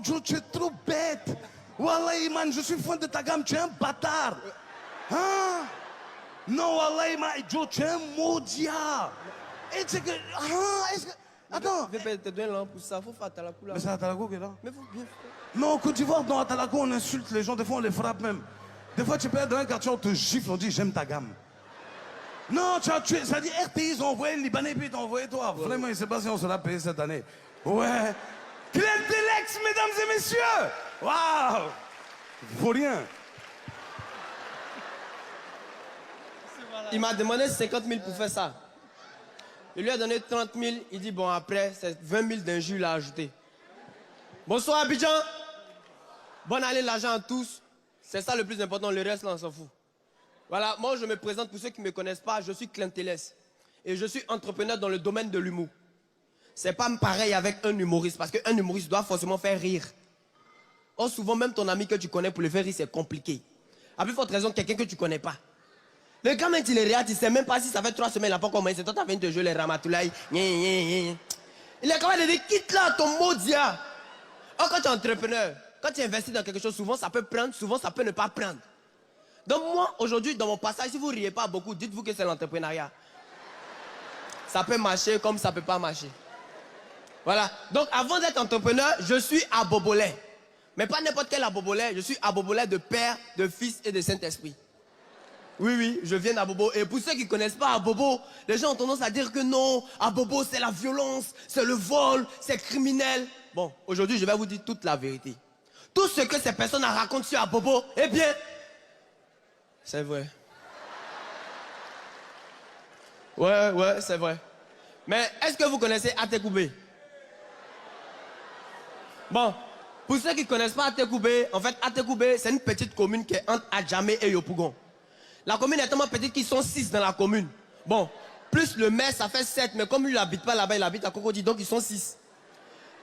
Joe, tu es trop bête. Wallahi, man, je suis fan de ta gamme, tu es un bâtard. Hein? Non, Wallahi, man, Joe, tu es un maudit. Et tu sais que... Hein? Est-ce que... Attends. Je vais te donner l'an pour ça, faut faire Atalakou là. Mais c'est Atalakou qui est là. Mais faut bien faire. Non, en Côte d'Ivoire, dans Atalakou, on insulte les gens, des fois on les frappe même. Des fois, tu peux être dans un quartier, on te gifle, on dit j'aime ta gamme. Non, tu as tué. Ça dit RTI, ils ont envoyé le Libanais, puis ils t'ont envoyé toi. Vraiment, il ne sait pas si on se l'a payé cette année. Ouais. Clientelex, mesdames et messieurs. Waouh. Faut rien. Il m'a demandé 50 000 pour faire ça. Je lui ai donné 30 000. Il dit bon, après, c'est 20 000 d'injures qu'il a ajouté. Bonsoir, Abidjan. Bonne année, l'argent à tous. C'est ça le plus important. Le reste, là, on s'en fout. Voilà, moi, je me présente pour ceux qui ne me connaissent pas. Je suis Clientelex. Et je suis entrepreneur dans le domaine de l'humour. C'est pas pareil avec un humoriste. Parce qu'un humoriste doit forcément faire rire. Or, souvent, même ton ami que tu connais, pour le faire rire, c'est compliqué. À plus forte raison, quelqu'un que tu ne connais pas. Le gars, même, il est réel, tu ne sais même pas si ça fait 3 semaines, il n'a pas commencé. C'est toi, tu as fait te jouer les ramatoulaïs. Il est capable de dire, quitte là, ton maudit. Or, quand tu es entrepreneur, quand tu investis dans quelque chose, souvent, ça peut prendre, souvent, ça peut ne pas prendre. Donc, moi, aujourd'hui, dans mon passage, si vous ne riez pas beaucoup, dites-vous que c'est l'entrepreneuriat. Ça peut marcher comme ça ne peut pas marcher. Voilà. Donc, avant d'être entrepreneur, je suis abobolais. Mais pas n'importe quel abobolais. Je suis abobolais de Père, de Fils et de Saint-Esprit. Oui, oui, je viens d'Abobo. Et pour ceux qui ne connaissent pas Abobo, les gens ont tendance à dire que non, Abobo, c'est la violence, c'est le vol, c'est criminel. Bon, aujourd'hui, je vais vous dire toute la vérité. Tout ce que ces personnes racontent sur Abobo, eh bien, c'est vrai. Ouais, c'est vrai. Mais est-ce que vous connaissez Atekoubé? Bon, pour ceux qui ne connaissent pas Atekoubé, en fait, Atekoubé, c'est une petite commune qui est entre Adjamé et Yopougon. La commune est tellement petite qu'ils sont 6 dans la commune. Bon, plus le maire, ça fait 7, mais comme lui, il n'habite pas là-bas, il habite à Cocody, donc ils sont 6.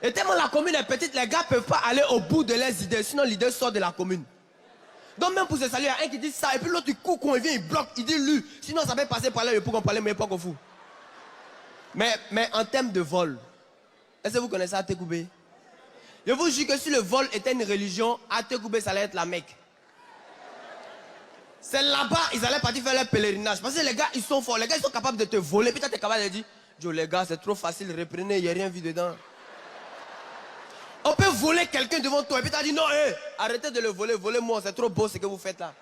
Et tellement la commune est petite, les gars ne peuvent pas aller au bout de leurs idées, sinon l'idée sort de la commune. Donc même pour se saluer, il y a un qui dit ça, et puis l'autre, il court, quand il vient, il bloque, il dit lui. Sinon, ça peut passer par là, il faut qu'on parle, mais pas qu'on fout. Mais en termes de vol, est-ce que vous connaissez Atekoubé? Je vous jure que si le vol était une religion, Atekoubé, ça allait être la Mecque. C'est là-bas, ils allaient partir faire leur pèlerinage. Parce que les gars, ils sont forts. Les gars, ils sont capables de te voler. Puis toi, tu es capable de dire, Joe, les gars, c'est trop facile, reprenez, il n'y a rien vu dedans. On peut voler quelqu'un devant toi. Et puis tu as dit, non, hey, arrêtez de le voler, volez-moi, c'est trop beau ce que vous faites là.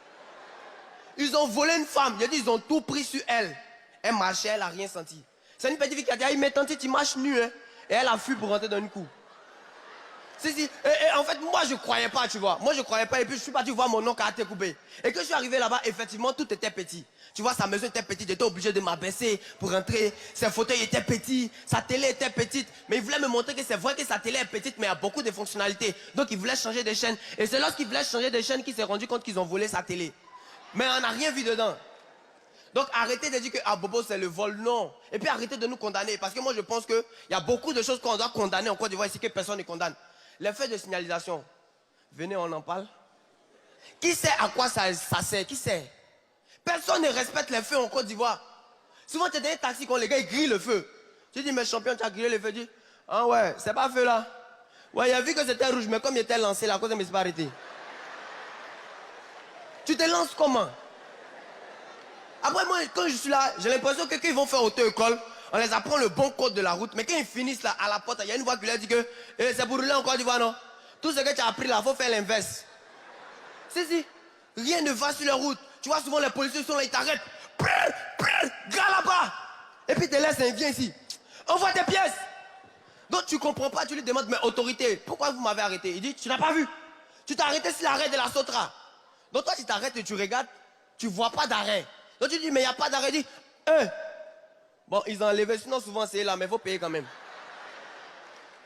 Ils ont volé une femme. J'ai dit, ils ont tout pris sur elle. Elle marchait, elle n'a rien senti. C'est une petite fille qui a dit, mais tante, tu marches nu, hein. Et elle a fui pour rentrer dans une cour. Si. Et en fait, moi, je ne croyais pas, tu vois. Moi, je ne croyais pas. Et puis, je suis parti voir mon oncle à Atekoubé. Et que je suis arrivé là-bas, effectivement, tout était petit. Tu vois, sa maison était petite. J'étais obligé de m'abaisser pour rentrer. Ses fauteuils étaient petits. Sa télé était petite. Mais il voulait me montrer que c'est vrai que sa télé est petite, mais il y a beaucoup de fonctionnalités. Donc, il voulait changer de chaîne. Et c'est lorsqu'il voulait changer de chaîne qu'il s'est rendu compte qu'ils ont volé sa télé. Mais on n'a rien vu dedans. Donc, arrêtez de dire que Abobo, c'est le vol. Non. Et puis, arrêtez de nous condamner. Parce que moi, je pense qu'il y a beaucoup de choses qu'on doit condamner en Côte d'Ivoire ici que personne ne condamne. Les feux de signalisation, venez, on en parle. Qui sait à quoi ça sert? Qui sait? Personne ne respecte les feux en Côte d'Ivoire. Souvent, tu es dans un taxi quand les gars ils grillent le feu. Tu dis, mais champion, tu as grillé le feu. Tu dis, ah ouais, c'est pas feu là. Ouais, il a vu que c'était rouge, mais comme il était lancé, la cause ne m'est pas arrêté. Tu te lances comment? Après, moi, quand je suis là, j'ai l'impression que quand ils vont faire auto-école, on les apprend le bon code de la route. Mais quand ils finissent là, à la porte, il y a une voix qui leur dit que c'est pour rouler en Côte d'Ivoire, non? Tout ce que tu as appris là, il faut faire l'inverse. Si. Rien ne va sur la route. Tu vois, souvent les policiers sont là, ils t'arrêtent. Gars là-bas. Et puis ils te laissent, ils viennent ici. Envoie tes pièces. Donc tu ne comprends pas, tu lui demandes, mais autorité, pourquoi vous m'avez arrêté? Il dit, tu n'as pas vu. Tu t'es arrêté sur l'arrêt de la Sotra. Donc toi, tu t'arrêtes et tu regardes, tu ne vois pas d'arrêt. Donc tu dis, mais il n'y a pas d'arrêt. Il dit, bon, ils ont enlevé, sinon souvent c'est là, mais il faut payer quand même.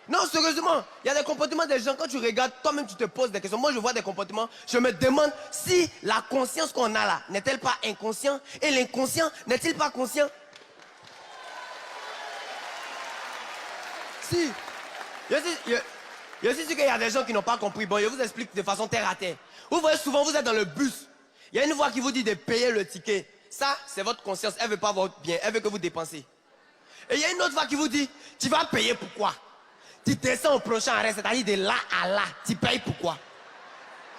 Non, sérieusement, il y a des comportements des gens, quand tu regardes, toi-même tu te poses des questions. Moi je vois des comportements, je me demande si la conscience qu'on a là n'est-elle pas inconscient et l'inconscient n'est-il pas conscient? Si. Je suis sûr qu'il y a des gens qui n'ont pas compris. Bon, je vous explique de façon terre à terre. Vous voyez souvent, vous êtes dans le bus. Il y a une voix qui vous dit de payer le ticket. Ça, c'est votre conscience. Elle ne veut pas votre bien. Elle veut que vous dépensez. Et il y a une autre voix qui vous dit, tu vas payer pourquoi? Tu descends au prochain arrêt, c'est-à-dire de là à là. Tu payes pourquoi?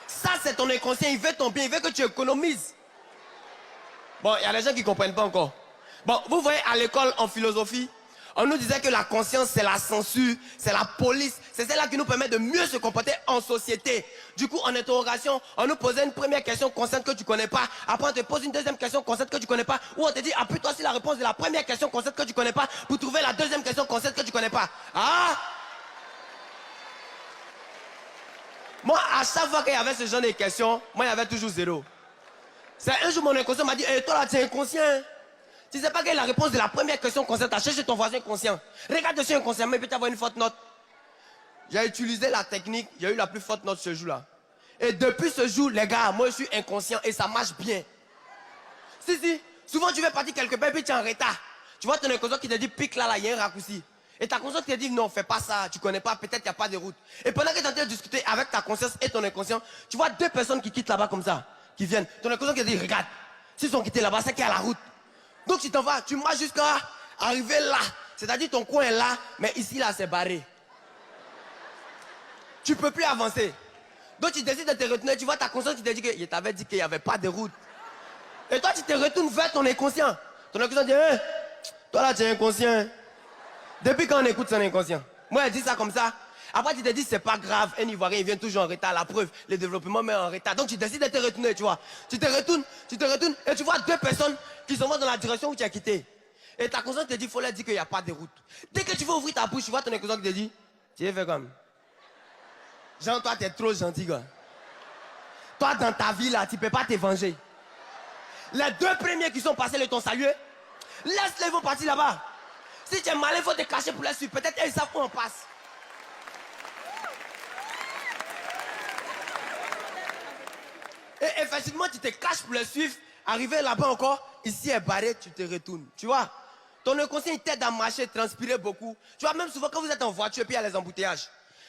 Ça, c'est ton inconscient. Il veut ton bien, il veut que tu économises. Bon, il y a des gens qui ne comprennent pas encore. Bon, vous voyez, à l'école, en philosophie, on nous disait que la conscience, c'est la censure, c'est la police. C'est celle-là qui nous permet de mieux se comporter en société. Du coup, en interrogation, on nous posait une première question consciente que tu ne connais pas. Après, on te pose une deuxième question consciente que tu ne connais pas. Ou on te dit, appuie-toi sur la réponse de la première question consciente que tu ne connais pas pour trouver la deuxième question consciente que tu ne connais pas. Ah! Moi, à chaque fois qu'il y avait ce genre de questions, moi, il y avait toujours 0. C'est un jour, mon inconscient m'a dit, hey, toi là, tu es inconscient. Tu ne sais pas quelle est la réponse de la première question consciente. Tu as cherché ton voisin conscient. Regarde dessus inconsciemment, il peut t'avoir une forte note. J'ai utilisé la technique, j'ai eu la plus forte note ce jour-là. Et depuis ce jour, les gars, moi, je suis inconscient et ça marche bien. Si, souvent, tu veux partir quelque part et puis tu es en retard. Tu vois ton inconscient qui te dit, pique là, il y a un raccourci. Et ta conscience te dit, non, fais pas ça, tu connais pas, peut-être qu'il n'y a pas de route. Et pendant que tu es en train de discuter avec ta conscience et ton inconscient, tu vois 2 personnes qui quittent là-bas comme ça, qui viennent. Ton inconscient qui te dit, regarde, s'ils sont quittés là-bas, c'est qu'il y a la route. Donc tu t'en vas, tu marches jusqu'à arriver là. C'est-à-dire ton coin est là, mais ici là c'est barré. Tu ne peux plus avancer. Donc tu décides de te retourner, tu vois ta conscience qui te dit que je t'avais dit qu'il n'y avait pas de route. Et toi tu te retournes vers ton inconscient. Ton inconscient dit, hey, toi là tu es inconscient. Depuis quand on écoute son inconscient? Moi elle dit ça comme ça. Après tu te dis c'est pas grave, un Ivoirien il vient toujours en retard, la preuve, le développement met en retard. Donc tu décides de te retourner, tu vois. Tu te retournes et tu vois 2 personnes qui s'en vont dans la direction où tu as quitté. Et ta conscience te dit, il faut leur dire qu'il n'y a pas de route. Dès que tu veux ouvrir ta bouche, tu vois ton inconscient qui te dit, tu es fait comme. Genre toi tu es trop gentil gars. Toi dans ta vie là, tu ne peux pas te venger. Les 2 premiers qui sont passés le temps saluer, laisse-les, ils vont partir là-bas. Si tu es malin, il faut te cacher pour les suivre. Peut-être ils savent où on passe. Et effectivement, tu te caches pour les suivre. Arrivé là-bas encore, ici est barré, tu te retournes. Tu vois, ton inconscient t'aide à marcher, transpirer beaucoup. Tu vois, même souvent quand vous êtes en voiture et puis il y a les embouteillages.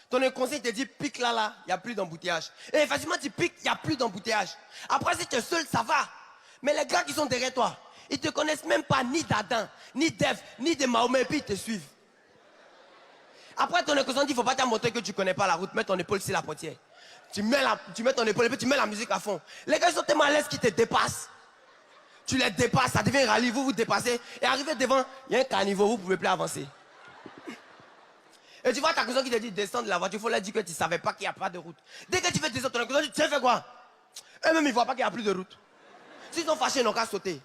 Ton inconscient te dit, pique là, il n'y a plus d'embouteillage. Et effectivement, tu piques, il n'y a plus d'embouteillage. Après, si tu es seul, ça va. Mais les gars qui sont derrière toi, ils ne te connaissent même pas ni d'Adam, ni d'Ève, ni de Mahomet, et puis ils te suivent. Après, ton inconscient dit, il ne faut pas te montrer que tu ne connais pas la route, mets ton épaule sur la portière. Tu mets ton épaule et puis tu mets la musique à fond. Les gars ils sont tellement à l'aise qu'ils te dépassent. Tu les dépasses, ça devient un rallye, vous vous dépassez. Et arrivé devant, il y a un caniveau, vous ne pouvez plus avancer. Et tu vois ta conscience qui te dit descends de la voiture, il faut leur dire que tu ne savais pas qu'il n'y a pas de route. Dès que tu veux descendre, ton conscience dit tu sais faire quoi? Eux-mêmes ils ne voient pas qu'il n'y a plus de route. S'ils sont fâchés, ils n'ont qu'à sauter.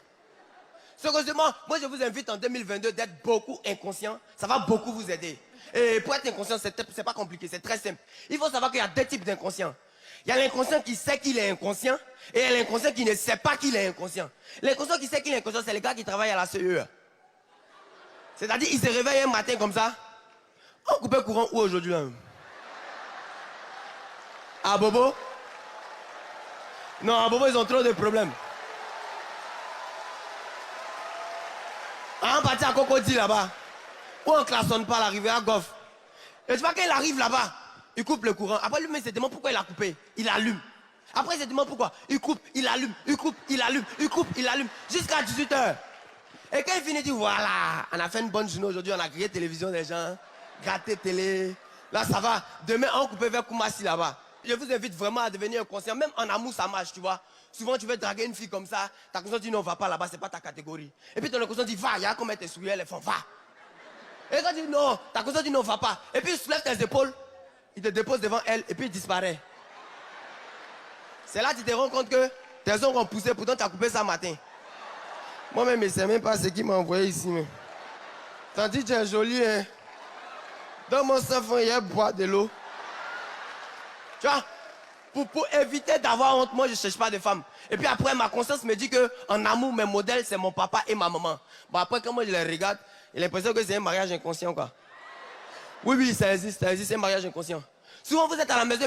Sérieusement, moi je vous invite en 2022 d'être beaucoup inconscient. Ça va beaucoup vous aider. Et pour être inconscient, c'est pas compliqué, c'est très simple. Il faut savoir qu'il y a 2 types d'inconscients. Il y a l'inconscient qui sait qu'il est inconscient et il y a l'inconscient qui ne sait pas qu'il est inconscient. L'inconscient qui sait qu'il est inconscient, c'est les gars qui travaillent à la CEE. C'est-à-dire, il se réveille un matin comme ça. On coupe le courant où aujourd'hui là? À Bobo? Non, à Bobo, ils ont trop de problèmes. On partit à Cocody là-bas. Ou on ne klaxonne pas l'arrivée à Goff. Et tu vois qu'il arrive là-bas, il coupe le courant. Après lui, il se demande pourquoi il a coupé. Il allume. Après, il se demande pourquoi. Il coupe, il allume, il coupe, il allume, il coupe, il allume. Jusqu'à 18h. Et quand il finit, il dit voilà, on a fait une bonne journée aujourd'hui, on a grillé télévision des gens, gâté télé. Là, ça va. Demain, on coupe vers Koumassi là-bas. Je vous invite vraiment à devenir inconscient. Même en amour, ça marche, tu vois. Souvent, tu veux draguer une fille comme ça. Ta conscience dit non, va pas là-bas, c'est pas ta catégorie. Et puis ton inconscient dit va, il y a comme tes souliers, les fonds, va. Et quand tu dis non, ta conscience dit non, va pas. Et puis il soulève tes épaules, il te dépose devant elle et puis il disparaît. C'est là que tu te rends compte que tes ongles ont poussé, pourtant tu as coupé ça matin. Moi-même, je ne sais même pas ce qui m'a envoyé ici. Mais... Tandis que tu es joli, hein. Dans mon savon, il y a boire de l'eau. Tu vois, pour éviter d'avoir honte, moi je ne cherche pas de femme. Et puis après, ma conscience me dit qu'en amour, mes modèles, c'est mon papa et ma maman. Bon, après, quand moi je les regarde, j'ai l'impression que c'est un mariage inconscient, quoi. Oui, ça existe, un mariage inconscient. Souvent, vous êtes à la maison.